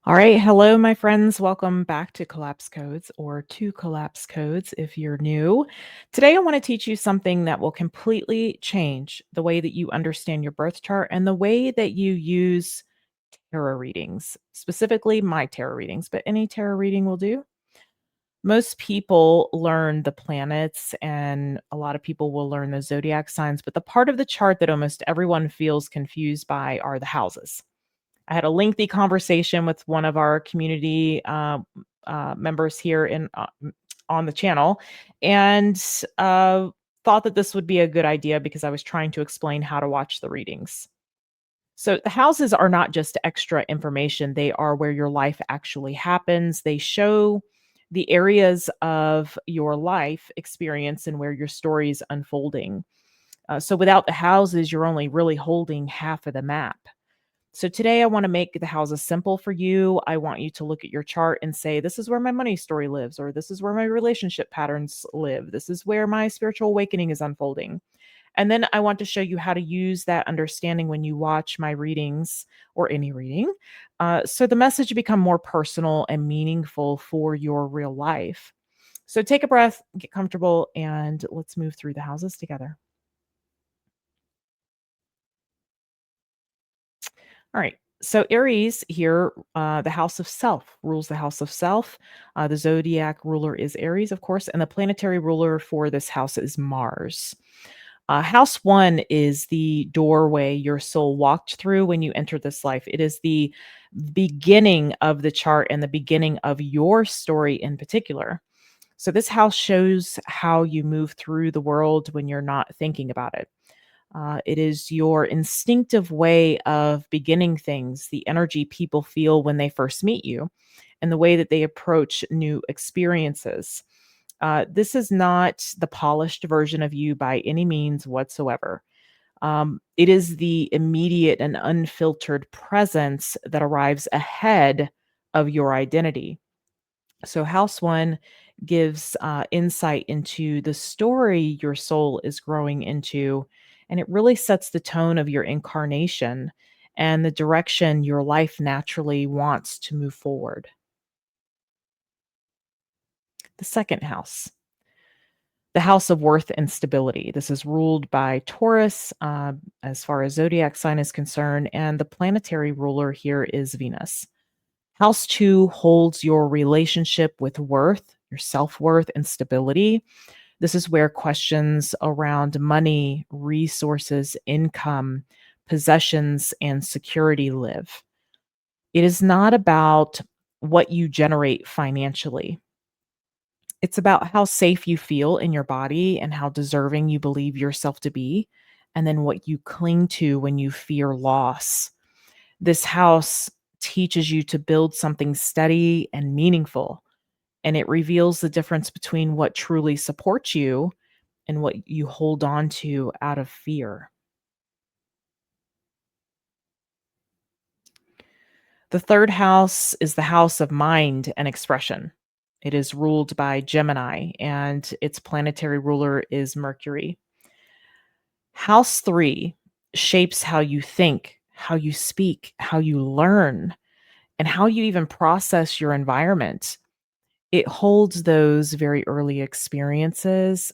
All right. Hello, my friends. Welcome back to Collapse Codes or to Collapse Codes if you're new. Today, I want to teach you something that will completely change the way that you understand your birth chart and the way that you use tarot readings, specifically my tarot readings, but any tarot reading will do. Most people learn the planets and a lot of people will learn the zodiac signs, but the part of the chart that almost everyone feels confused by are the houses. I had a lengthy conversation with one of our community members here on the channel, and thought that this would be a good idea because I was trying to explain how to watch the readings. So the houses are not just extra information; they are where your life actually happens. They show the areas of your life experience and where your story is unfolding. So without the houses, you're only really holding half of the map. So today I want to make the houses simple for you. I want you to look at your chart and say, this is where my money story lives, or this is where my relationship patterns live. This is where my spiritual awakening is unfolding. And then I want to show you how to use that understanding when you watch my readings or any reading. So the message become more personal and meaningful for your real life. So take a breath, get comfortable, and let's move through the houses together. All right. So Aries here, the house of self rules the house of self. The zodiac ruler is Aries, of course, and the planetary ruler for this house is Mars. House one is the doorway your soul walked through when you entered this life. It is the beginning of the chart and the beginning of your story in particular. So this house shows how you move through the world when you're not thinking about it. It is your instinctive way of beginning things, the energy people feel when they first meet you, and the way that they approach new experiences. This is not the polished version of you by any means whatsoever. It is the immediate and unfiltered presence that arrives ahead of your identity. So, house one gives insight into the story your soul is growing into, and it really sets the tone of your incarnation and the direction your life naturally wants to move forward. The second house, the house of worth and stability. This is ruled by Taurus as far as zodiac sign is concerned, and the planetary ruler here is Venus. House two holds your relationship with worth, your self worth, and stability. This is where questions around money, resources, income, possessions, and security live. It is not about what you generate financially. It's about how safe you feel in your body and how deserving you believe yourself to be, and then what you cling to when you fear loss. This house teaches you to build something steady and meaningful, and it reveals the difference between what truly supports you and what you hold on to out of fear. The third house is the house of mind and expression. It is ruled by Gemini, and its planetary ruler is Mercury. House three shapes how you think, how you speak, how you learn, and how you even process your environment. It holds those very early experiences,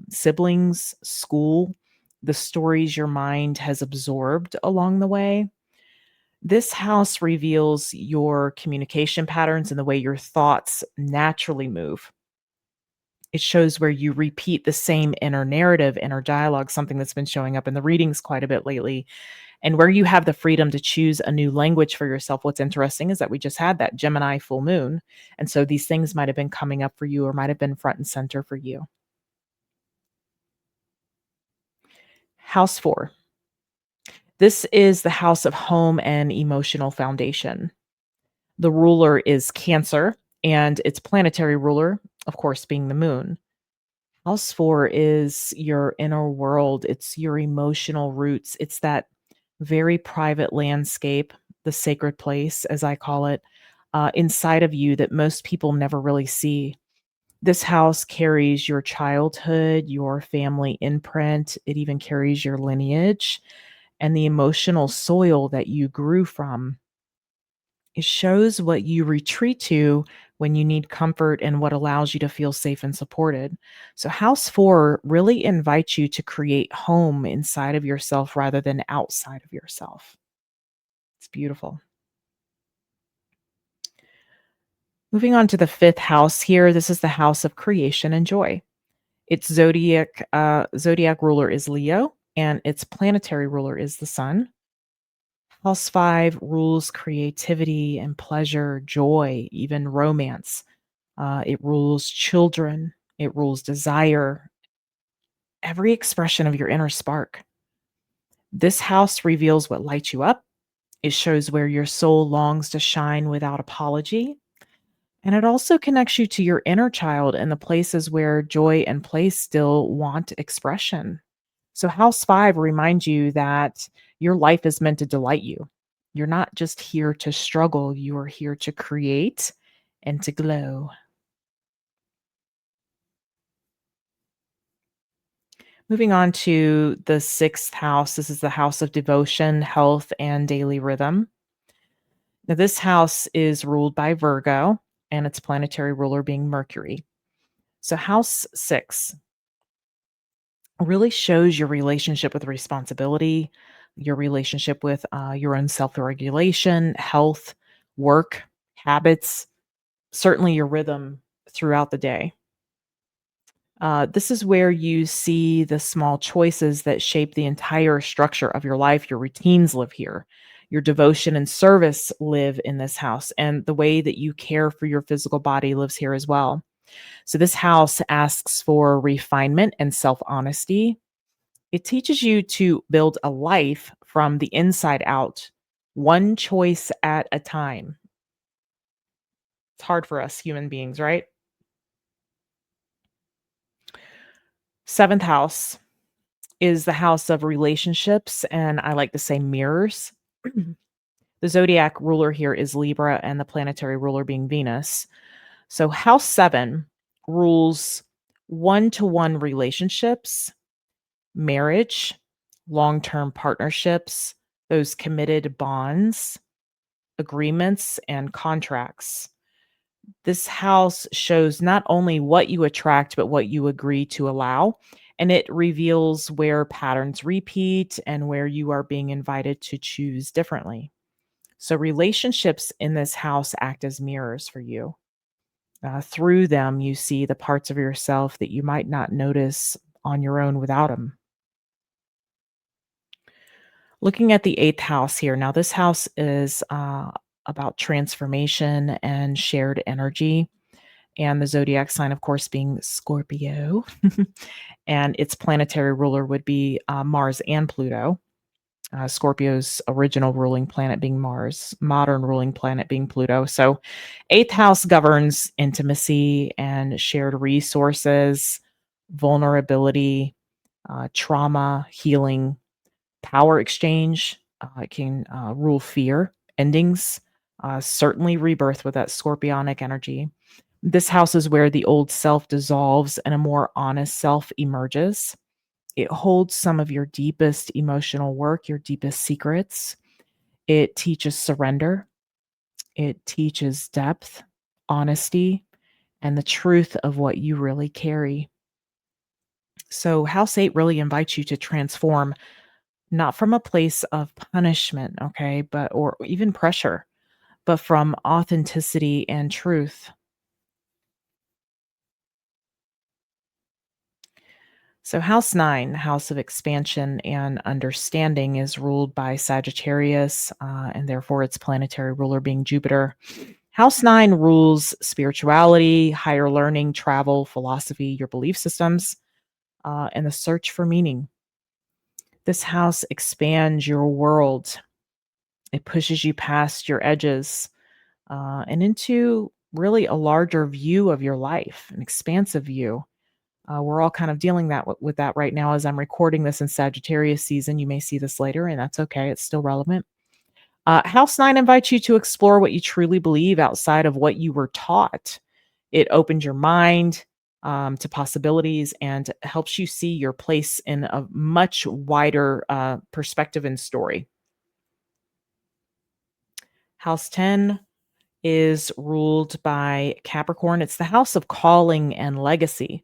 siblings, school, the stories your mind has absorbed along the way. This house reveals your communication patterns and the way your thoughts naturally move. It shows where you repeat the same inner narrative, inner dialogue, something that's been showing up in the readings quite a bit lately, and where you have the freedom to choose a new language for yourself. What's interesting is that we just had that Gemini full moon. And so these things might have been coming up for you or might have been front and center for you. House four. This is the house of home and emotional foundation. The ruler is Cancer, and its planetary ruler, of course, being the moon. House four is your inner world, it's your emotional roots, it's that very private landscape, the sacred place, as I call it, inside of you that most people never really see. This house carries your childhood, your family imprint, it even carries your lineage and the emotional soil that you grew from. It shows what you retreat to when you need comfort and what allows you to feel safe and supported. So, house four really invites you to create home inside of yourself rather than outside of yourself. It's beautiful. Moving on to the fifth house here, this is the house of creation and joy. Its zodiac ruler is Leo, and its planetary ruler is the sun. House 5 rules creativity and pleasure, joy, even romance. It rules children, it rules desire, every expression of your inner spark. This house reveals what lights you up. It shows where your soul longs to shine without apology. And it also connects you to your inner child and the places where joy and play still want expression. So, House 5 reminds you that your life is meant to delight you. You're not just here to struggle, you are here to create and to glow. Moving on to the sixth house. This is the house of devotion, health, and daily rhythm. Now, this house is ruled by Virgo and its planetary ruler being Mercury. So, house 6 really shows your relationship with responsibility, your relationship with your own self regulation, health, work, habits, certainly your rhythm throughout the day. This is where you see the small choices that shape the entire structure of your life. Your routines live here. Your devotion and service live in this house. And the way that you care for your physical body lives here as well. So, this house asks for refinement and self honesty. It teaches you to build a life from the inside out, one choice at a time. It's hard for us human beings, right? Seventh house is the house of relationships, and I like to say mirrors. The zodiac ruler here is Libra, and the planetary ruler being Venus. So, house 7 rules one to one relationships, marriage, long term partnerships, those committed bonds, agreements, and contracts. This house shows not only what you attract, but what you agree to allow. And it reveals where patterns repeat and where you are being invited to choose differently. So, relationships in this house act as mirrors for you. Through them, you see the parts of yourself that you might not notice on your own without them. Looking at the eighth house here. Now, this house is about transformation and shared energy, and the zodiac sign, of course, being Scorpio. And its planetary ruler would be Mars and Pluto. Scorpio's original ruling planet being Mars, modern ruling planet being Pluto. So, eighth house governs intimacy and shared resources, vulnerability, trauma, healing, power exchange. It can rule fear, endings, certainly rebirth with that scorpionic energy. This house is where the old self dissolves and a more honest self emerges. It holds some of your deepest emotional work, your deepest secrets. It teaches surrender. It teaches depth, honesty, and the truth of what you really carry. So, House 8 really invites you to transform, not from a place of punishment, okay, but or even pressure, but from authenticity and truth. So, House 9, House of Expansion and Understanding, is ruled by Sagittarius, and therefore its planetary ruler being Jupiter. House 9 rules spirituality, higher learning, travel, philosophy, your belief systems, and the search for meaning. This house expands your world, it pushes you past your edges and into really a larger view of your life, an expansive view. We're all kind of dealing with that right now as I'm recording this in Sagittarius season. You may see this later, and that's okay. It's still relevant. House 9 invites you to explore what you truly believe outside of what you were taught. It opens your mind to possibilities and helps you see your place in a much wider perspective and story. House 10 is ruled by Capricorn. It's the house of calling and legacy.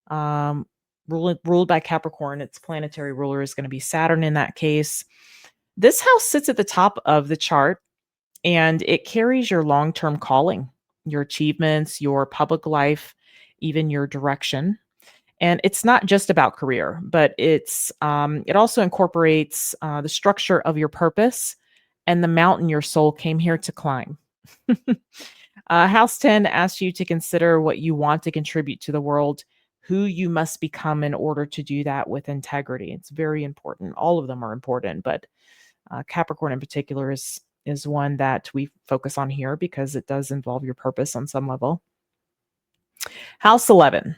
Um, ruled by Capricorn, its planetary ruler is going to be Saturn in that case. This house sits at the top of the chart and it carries your long term calling, your achievements, your public life, even your direction. And it's not just about career, but it also incorporates the structure of your purpose and the mountain your soul came here to climb. House 10 asks you to consider what you want to contribute to the world, who you must become in order to do that with integrity. It's very important. All of them are important, but Capricorn in particular is one that we focus on here because it does involve your purpose on some level. House 11.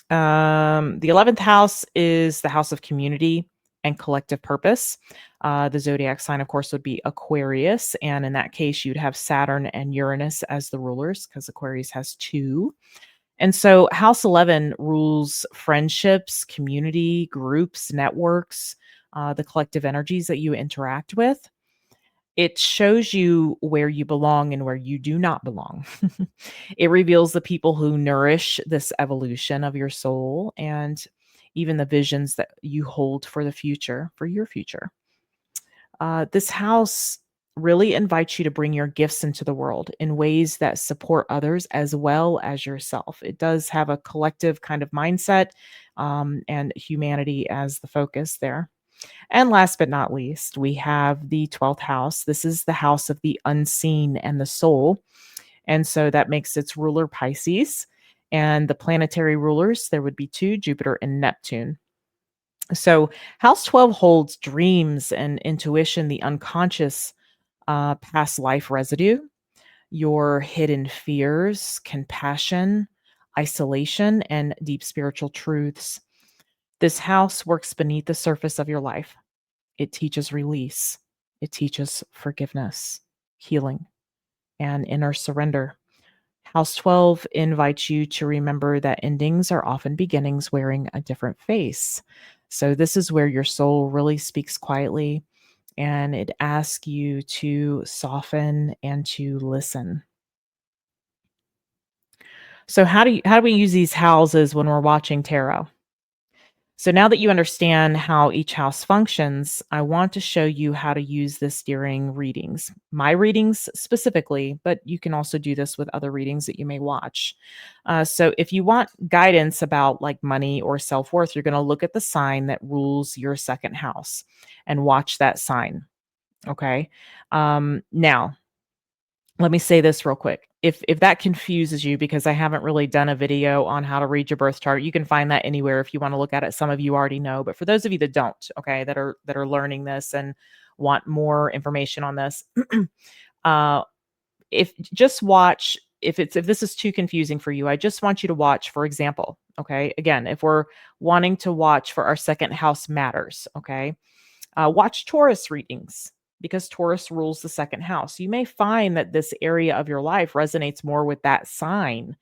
The 11th house is the house of community and collective purpose. The zodiac sign, of course, would be Aquarius. And in that case, you'd have Saturn and Uranus as the rulers because Aquarius has two. And so house 11 rules friendships, community, groups, networks, the collective energies that you interact with. It shows you where you belong and where you do not belong. It reveals the people who nourish this evolution of your soul and even the visions that you hold for the future, for your future. This house really invites you to bring your gifts into the world in ways that support others as well as yourself. It does have a collective kind of mindset and humanity as the focus there. And last but not least, we have the 12th house. This is the house of the unseen and the soul. And so that makes its ruler Pisces. And the planetary rulers, there would be two, Jupiter and Neptune. So house 12 holds dreams and intuition, the unconscious past life residue, your hidden fears, compassion, isolation, and deep spiritual truths. This house works beneath the surface of your life. It teaches release. It teaches forgiveness, healing, and inner surrender. House 12 invites you to remember that endings are often beginnings wearing a different face. So, this is where your soul really speaks quietly and it asks you to soften and to listen. So, how do we use these houses when we're watching tarot? So now that you understand how each house functions, I want to show you how to use this during readings. My readings specifically, but you can also do this with other readings that you may watch. So if you want guidance about like money or self worth, you're going to look at the sign that rules your second house and watch that sign. Okay. Now, let me say this real quick. If that confuses you because I haven't really done a video on how to read your birth chart, you can find that anywhere if you want to look at it. Some of you already know, but for those of you that don't, okay, that are learning this and want more information on this, uh if just watch if this is too confusing for you, I just want you to watch, for example, okay? Again, if we're wanting to watch for our second house matters, okay? Watch Taurus readings because Taurus rules the second house. You may find that this area of your life resonates more with that sign.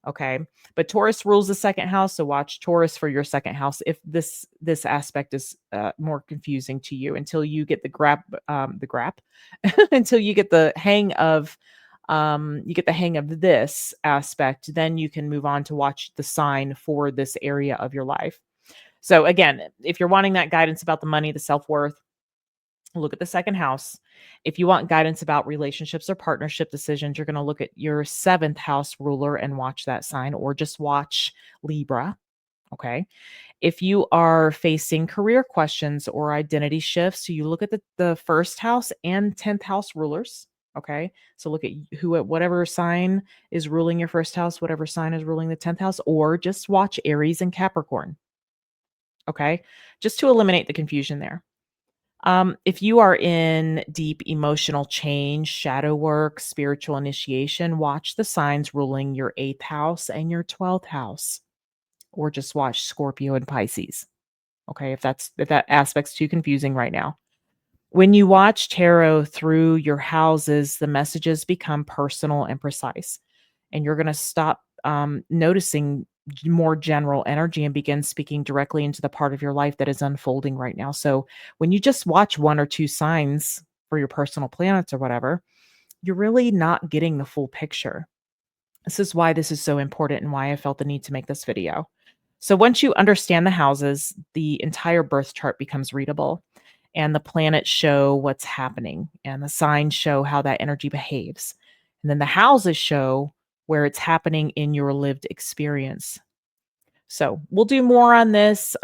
Okay. But Taurus rules the second house. So watch Taurus for your second house if this aspect is more confusing to you until you get the grab, until you get the hang of this aspect, then you can move on to watch the sign for this area of your life. So again, if you're wanting that guidance about the money, the self-worth, look at the second house. If you want guidance about relationships or partnership decisions, you're going to look at your seventh house ruler and watch that sign, or just watch Libra. Okay. If you are facing career questions or identity shifts, so you look at the first house and 10th house rulers. Okay. So look at whatever sign is ruling your first house, whatever sign is ruling the 10th house, or just watch Aries and Capricorn. Okay. Just to eliminate the confusion there. If you are in deep emotional change, shadow work, spiritual initiation, watch the signs ruling your eighth house and your 12th house, or just watch Scorpio and Pisces. Okay, if that aspect's too confusing right now. When you watch tarot through your houses, the messages become personal and precise, and you're going to stop noticing more general energy and begin speaking directly into the part of your life that is unfolding right now. So when you just watch one or two signs for your personal planets or whatever, you're really not getting the full picture. This is why this is so important and why I felt the need to make this video. So once you understand the houses, the entire birth chart becomes readable, and the planets show what's happening, and the signs show how that energy behaves. And then the houses show where it's happening in your lived experience. So we'll do more on this.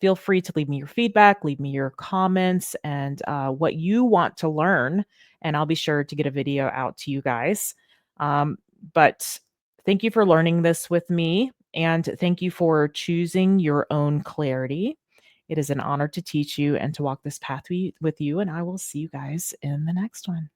Feel free to leave me your feedback, leave me your comments, and what you want to learn. And I'll be sure to get a video out to you guys. But thank you for learning this with me. And thank you for choosing your own clarity. It is an honor to teach you and to walk this path with you. And I will see you guys in the next one.